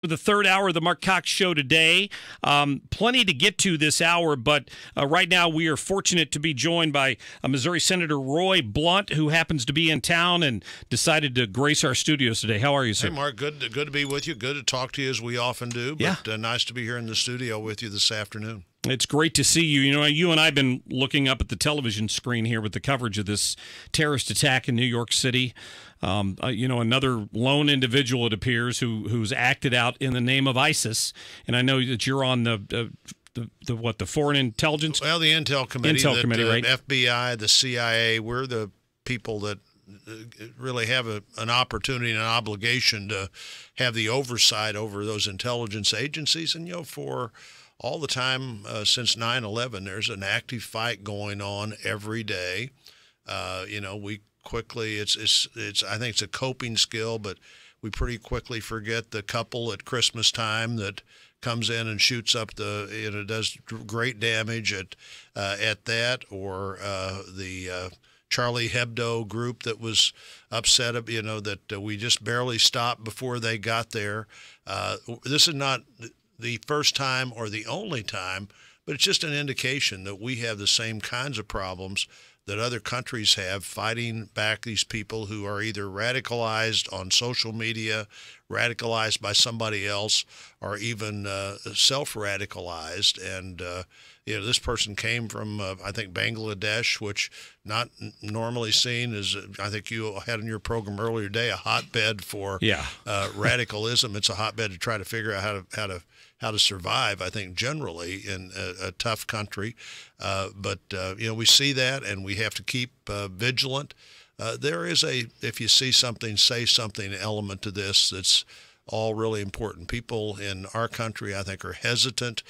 The third hour of the Mark Cox Show today. Plenty to get to this hour, but right now we are fortunate to be joined by Missouri Senator Roy Blunt, who happens to be in town and decided to grace our studios today. How are you, sir? Hey, Mark. Good to be with you. Good to talk to you, as we often do. But nice to be here in the studio with you this afternoon. It's great to see you. You know, you and I have been looking up at the television screen here with the coverage of this terrorist attack in New York City. Another lone individual, it appears, who's acted out in the name of ISIS. And I know that you're on the Foreign Intelligence? Well, the Intel Committee, right? FBI, the CIA, we're the people that really have an opportunity and an obligation to have the oversight over those intelligence agencies. And, for all the time since 9/11, there's an active fight going on every day. We quickly, I think it's a coping skill, but we pretty quickly forget the couple at Christmas time that comes in and shoots up does great damage at that, or the Charlie Hebdo group that was upset, that we just barely stopped before they got there. This is not the first time or the only time, but it's just an indication that we have the same kinds of problems that other countries have, fighting back these people who are either radicalized on social media, radicalized by somebody else, or even self-radicalized. And, this person came from, I think, Bangladesh, which not normally seen as, I think you had in your program earlier today, a hotbed for radicalism. It's a hotbed to try to figure out how to survive, I think, generally in a tough country. But we see that, and we have to keep vigilant. There is if you see something, say something element to this that's all really important. People in our country, I think, are hesitant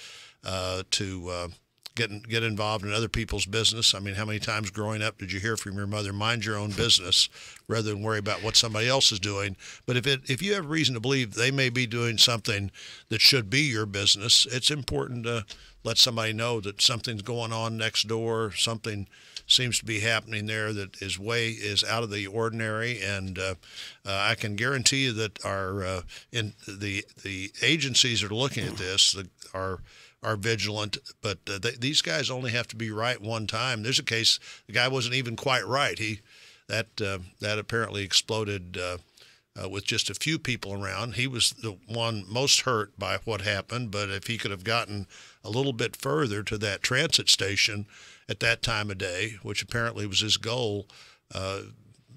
to get involved in other people's business. I mean, how many times growing up did you hear from your mother, mind your own business, rather than worry about what somebody else is doing? But if you have reason to believe they may be doing something that should be your business, it's important to let somebody know that something's going on next door, something seems to be happening there that is out of the ordinary. And I can guarantee you that the agencies that are looking at this are vigilant, but these guys only have to be right one time. There's a case the guy wasn't even quite right. That apparently exploded with just a few people around. He was the one most hurt by what happened, but if he could have gotten a little bit further to that transit station at that time of day, which apparently was his goal,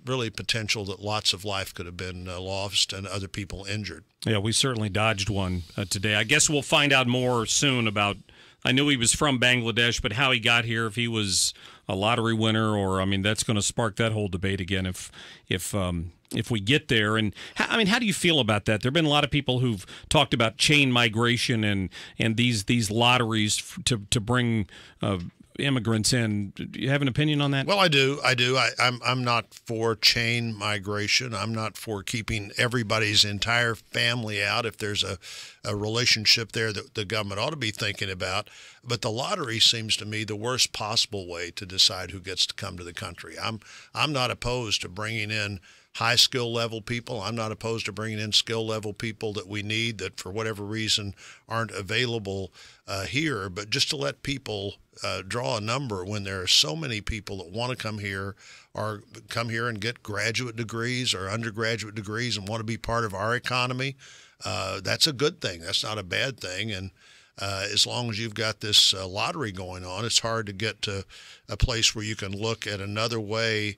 really potential that lots of life could have been lost and other people injured. Yeah, we certainly dodged one today. I guess we'll find out more soon about, I knew he was from Bangladesh, but how he got here, if he was a lottery winner, or, I mean, that's going to spark that whole debate again if we get there. And how do you feel about that? There have been a lot of people who've talked about chain migration and these lotteries to bring immigrants in. Do you have an opinion on that? Well, I do. I'm not for chain migration. I'm not for keeping everybody's entire family out if there's a relationship there that the government ought to be thinking about. But the lottery seems to me the worst possible way to decide who gets to come to the country. I'm not opposed to bringing in high skill level people. I'm not opposed to bringing in skill level people that we need that for whatever reason aren't available here. But just to let people draw a number when there are so many people that want to come here or come here and get graduate degrees or undergraduate degrees and want to be part of our economy, that's a good thing. That's not a bad thing. And as long as you've got this lottery going on, it's hard to get to a place where you can look at another way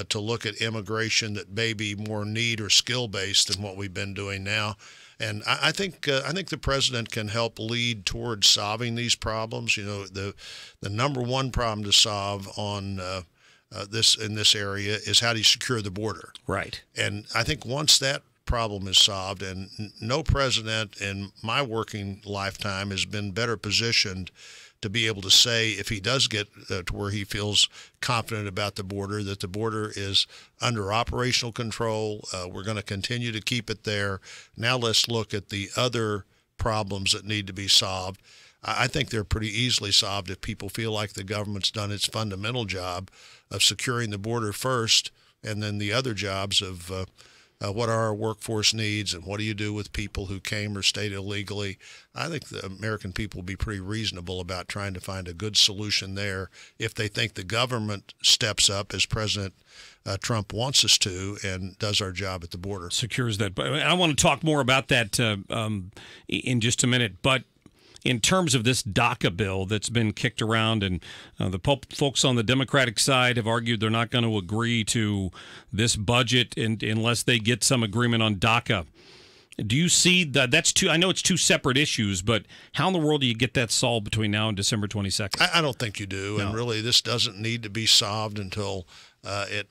to look at immigration that may be more need or skill based than what we've been doing now. And I think the president can help lead towards solving these problems. The number one problem to solve on in this area is how do you secure the border? Right. And I think once that problem is solved, and no president in my working lifetime has been better positioned to be able to say, if he does get to where he feels confident about the border, that the border is under operational control. We're going to continue to keep it there. Now let's look at the other problems that need to be solved. I think they're pretty easily solved if people feel like the government's done its fundamental job of securing the border first, and then the other jobs of what are our workforce needs, and what do you do with people who came or stayed illegally. I think the American people will be pretty reasonable about trying to find a good solution there if they think the government steps up, as President Trump wants us to, and does our job at the border. Secures that. But I want to talk more about that in just a minute. But in terms of this DACA bill that's been kicked around, and the folks on the Democratic side have argued they're not going to agree to this budget unless they get some agreement on DACA. Do you see that? That's two. I know it's two separate issues, but how in the world do you get that solved between now and December 22nd? I don't think you do. No. And really, this doesn't need to be solved until at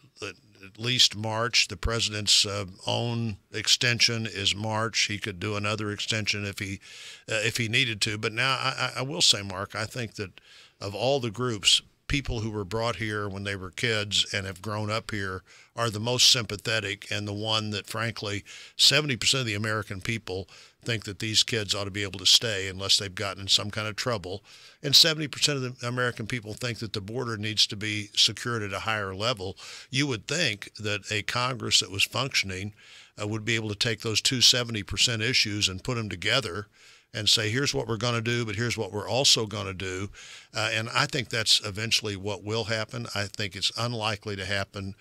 least March. The president's own extension is March. He could do another extension if he needed to. But now I will say, Mark, I think that of all the groups, people who were brought here when they were kids and have grown up here are the most sympathetic, and the one that, frankly, 70% of the American people think that these kids ought to be able to stay unless they've gotten in some kind of trouble. And 70% of the American people think that the border needs to be secured at a higher level. You would think that a Congress that was functioning would be able to take those two 70% issues and put them together and say, here's what we're going to do, but here's what we're also going to do. And I think that's eventually what will happen. I think it's unlikely to happen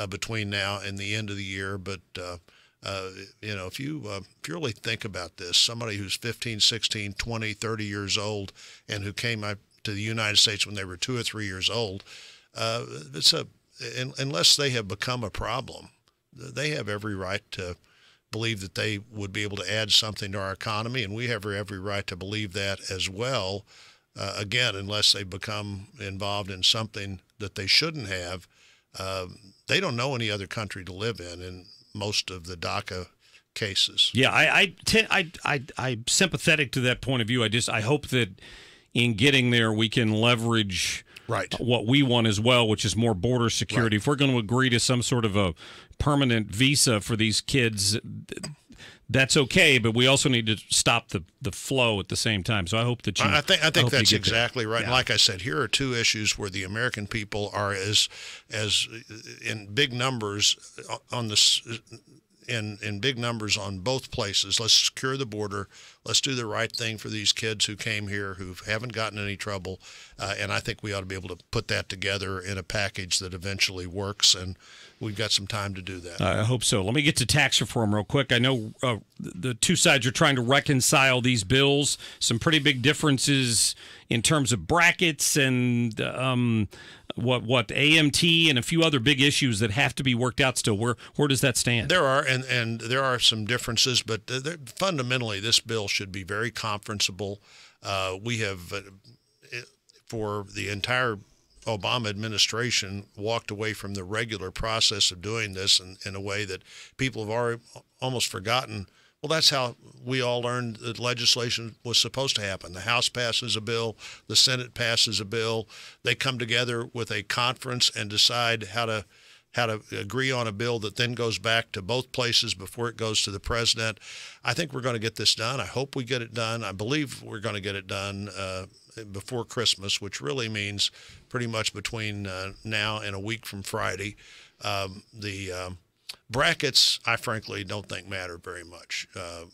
between now and the end of the year. But, if you really think about this, somebody who's 15, 16, 20, 30 years old and who came to the United States when they were 2 or 3 years old, unless they have become a problem, they have every right to believe that they would be able to add something to our economy, and we have every right to believe that as well. Again, unless they become involved in something that they shouldn't have, they don't know any other country to live in most of the DACA cases. Yeah, I'm sympathetic to that point of view. I hope that in getting there we can leverage what we want as well, which is more border security. Right. If we're going to agree to some sort of a permanent visa for these kids, that's okay, but we also need to stop the flow at the same time. So I hope that you. I think that's exactly right. Yeah. And like I said, here are two issues where the American people are as in big numbers on this. In big numbers on both places. Let's secure the border. Let's do the right thing for these kids who came here who haven't gotten any trouble. And I think we ought to be able to put that together in a package that eventually works. And we've got some time to do that. I hope so. Let me get to tax reform real quick. I know the two sides are trying to reconcile these bills. Some pretty big differences in terms of brackets and what AMT and a few other big issues that have to be worked out still. Where does that stand? There are, and there are some differences, but fundamentally this bill should be very conferenceable. We have, for the entire Obama administration, walked away from the regular process of doing this in a way that people have already almost forgotten. Well, that's how we all learned that legislation was supposed to happen. The House passes a bill, the Senate passes a bill. They come together with a conference and decide how to agree on a bill that then goes back to both places before it goes to the president. I think we're going to get this done. I hope we get it done. I believe we're going to get it done before Christmas, which really means pretty much between now and a week from Friday. The brackets, I frankly don't think matter very much.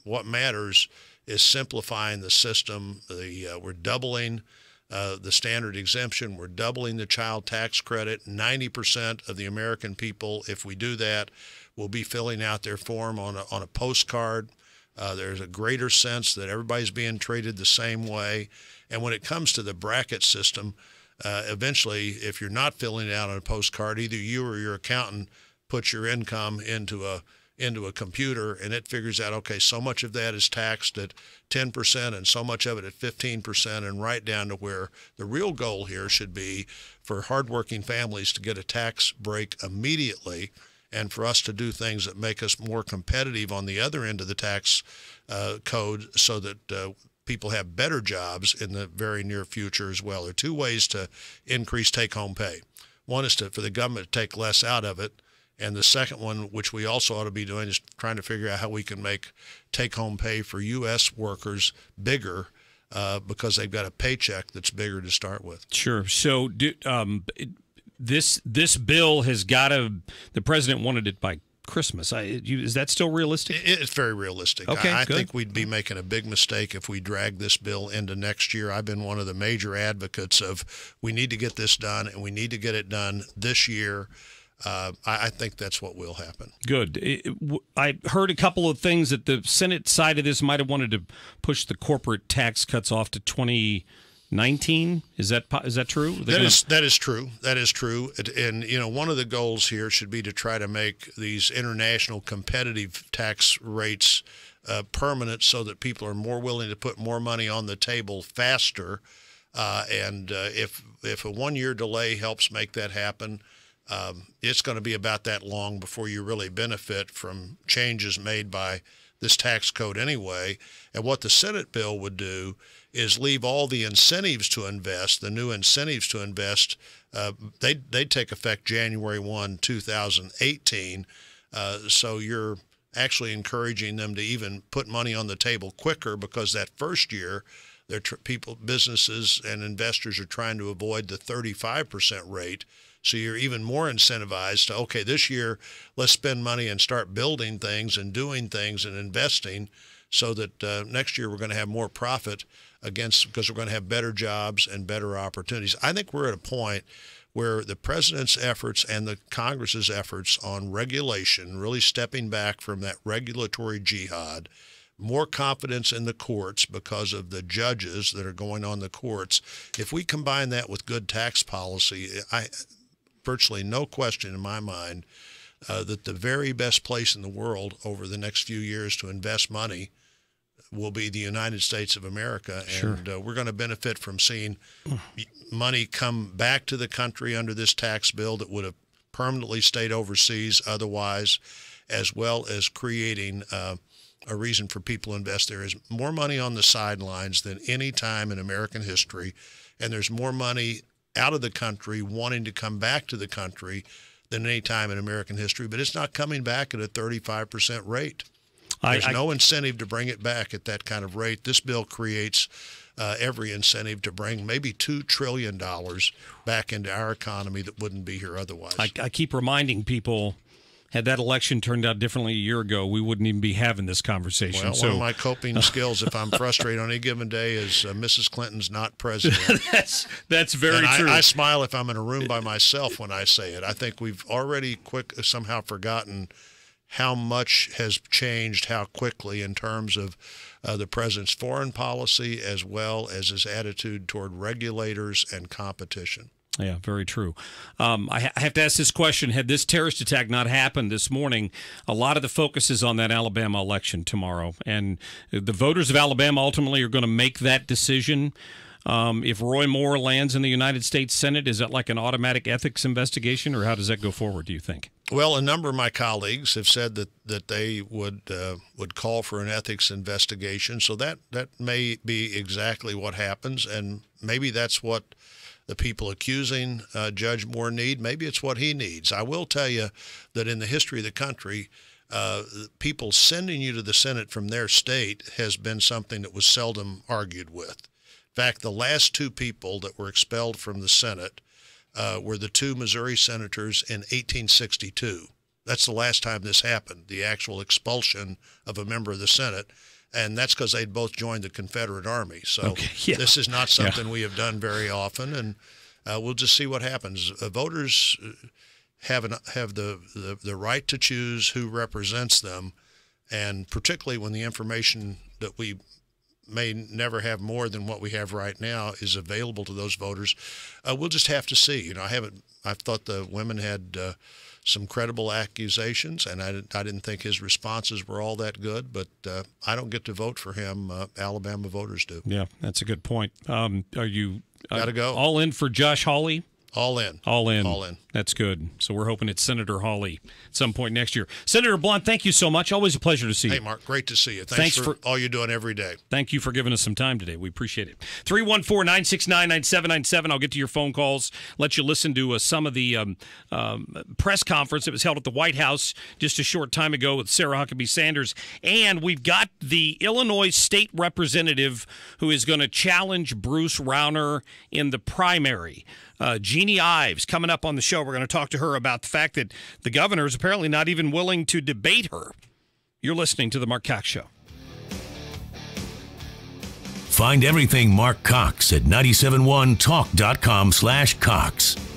What matters is simplifying the system. We're doubling the standard exemption. We're doubling the child tax credit. 90% of the American people, if we do that, will be filling out their form on a postcard. There's a greater sense that everybody's being treated the same way. And when it comes to the bracket system, eventually, if you're not filling it out on a postcard, either you or your accountant puts your income into a computer, and it figures out, okay, so much of that is taxed at 10% and so much of it at 15%, and right down to where the real goal here should be for hardworking families to get a tax break immediately, and for us to do things that make us more competitive on the other end of the tax code so that people have better jobs in the very near future as well. There are two ways to increase take-home pay. One is for the government to take less out of it, and the second one, which we also ought to be doing, is trying to figure out how we can make take-home pay for U.S. workers bigger because they've got a paycheck that's bigger to start with. Sure. So this bill has got to – the president wanted it by Christmas. Is that still realistic? It's very realistic. Okay, I good. think we'd be making a big mistake if we drag this bill into next year. I've been one of the major advocates of we need to get this done, and we need to get it done this year. I think that's what will happen. Good. I heard a couple of things that the Senate side of this might have wanted to push the corporate tax cuts off to 2019. Is that true? That is true. That is true. And one of the goals here should be to try to make these international competitive tax rates permanent, so that people are more willing to put more money on the table faster. And if a 1-year delay helps make that happen, it's going to be about that long before you really benefit from changes made by this tax code anyway. And what the Senate bill would do is leave all the incentives to invest, the new incentives to invest, they'd take effect January 1, 2018. So you're actually encouraging them to even put money on the table quicker, because that first year, businesses and investors are trying to avoid the 35% rate. So you're even more incentivized to, okay, this year, let's spend money and start building things and doing things and investing, so that next year we're going to have more profit because we're going to have better jobs and better opportunities. I think we're at a point where the president's efforts and the Congress's efforts on regulation, really stepping back from that regulatory jihad, more confidence in the courts because of the judges that are going on the courts. If we combine that with good tax policy, virtually no question in my mind that the very best place in the world over the next few years to invest money will be the United States of America. Sure. And we're going to benefit from seeing money come back to the country under this tax bill that would have permanently stayed overseas otherwise, as well as creating a reason for people to invest. There is more money on the sidelines than any time in American history, and there's more money out of the country wanting to come back to the country than any time in American history, but it's not coming back at a 35% rate. There's no incentive to bring it back at that kind of rate. This bill creates every incentive to bring maybe $2 trillion back into our economy that wouldn't be here otherwise. I keep reminding people, had that election turned out differently a year ago, we wouldn't even be having this conversation. Well, one of my coping skills, if I'm frustrated on any given day, is Mrs. Clinton's not president. That's very true. I smile if I'm in a room by myself when I say it. I think we've already somehow forgotten how much has changed, how quickly, in terms of the president's foreign policy as well as his attitude toward regulators and competition. Yeah, very true. I have to ask this question. Had this terrorist attack not happened this morning, a lot of the focus is on that Alabama election tomorrow. And the voters of Alabama ultimately are going to make that decision. If Roy Moore lands in the United States Senate, is that like an automatic ethics investigation, or how does that go forward, do you think? Well, a number of my colleagues have said that they would call for an ethics investigation. So that may be exactly what happens, and maybe that's what the people accusing Judge Moore need. Maybe it's what he needs. I will tell you that in the history of the country, people sending you to the Senate from their state has been something that was seldom argued with. In fact, the last two people that were expelled from the Senate were the two Missouri senators in 1862. That's the last time this happened, the actual expulsion of a member of the Senate. And that's because they'd both joined the Confederate Army. So This is not something we have done very often, and we'll just see what happens. Voters have the right to choose who represents them, and particularly when the information that we may never have more than what we have right now is available to those voters. We'll just have to see. I thought the women had some credible accusations, and I didn't think his responses were all that good, but I don't get to vote for him. Alabama voters do. Yeah, that's a good point. Are you gotta go all in for Josh Hawley? All in. All in. All in. That's good. So we're hoping it's Senator Hawley at some point next year. Senator Blunt, thank you so much. Always a pleasure to see you. Hey, Mark, great to see you. Thanks for all you're doing every day. Thank you for giving us some time today. We appreciate it. 314-969-9797. I'll get to your phone calls, let you listen to some of the press conference that was held at the White House just a short time ago with Sarah Huckabee Sanders. And we've got the Illinois state representative who is going to challenge Bruce Rauner in the primary. Jeannie Ives coming up on the show. We're going to talk to her about the fact that the governor is apparently not even willing to debate her. You're listening to The Mark Cox Show. Find everything Mark Cox at 971talk.com/Cox.